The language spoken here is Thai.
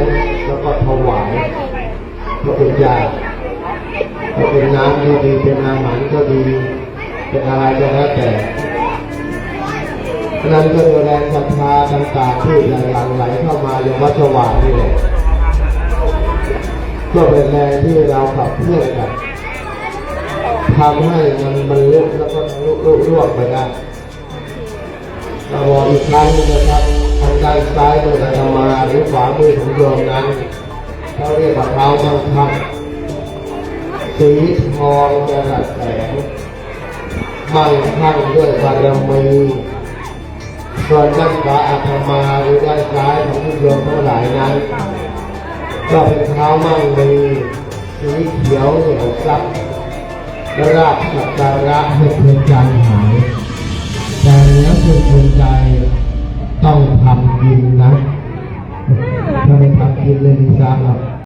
งแล้วก็ถวายพระคุณเจ้าก็เป็นน้ำก็ดีเป็นอาหารก็ดีเป็นอะไรก็แล้วแต่นั้นก็ดูแลศรัทธาต่างๆที่หลั่งไหลเข้ามาอย่างวัดสว่างนี่แหละก็เป็นแรงที่เราขับเคลื่อนกันทำให้มันลุกแล้วก็ลุกร่วงไปได้เราบอกอีกครั้งนะครับทางด้านซ้ายมืออาตมาหรือขวามือของโยมนั้นเขาเรียกว่าเท้ามังคับสีทองกระดับแสงมั่งคั่งด้วยบารมีส่วนด้านขวาอาตมาหรือด้านซ้ายของโยมทั้งหลายนั้นก็เป็นเท้ามั่งมีสีเขียวเหนียวซับราบสักการะให้เพื่อนใจหายแต่แล้วเพื่อนใจต้องทำกินนะถ้าไม่ทำกินเลยดีซ่าครับ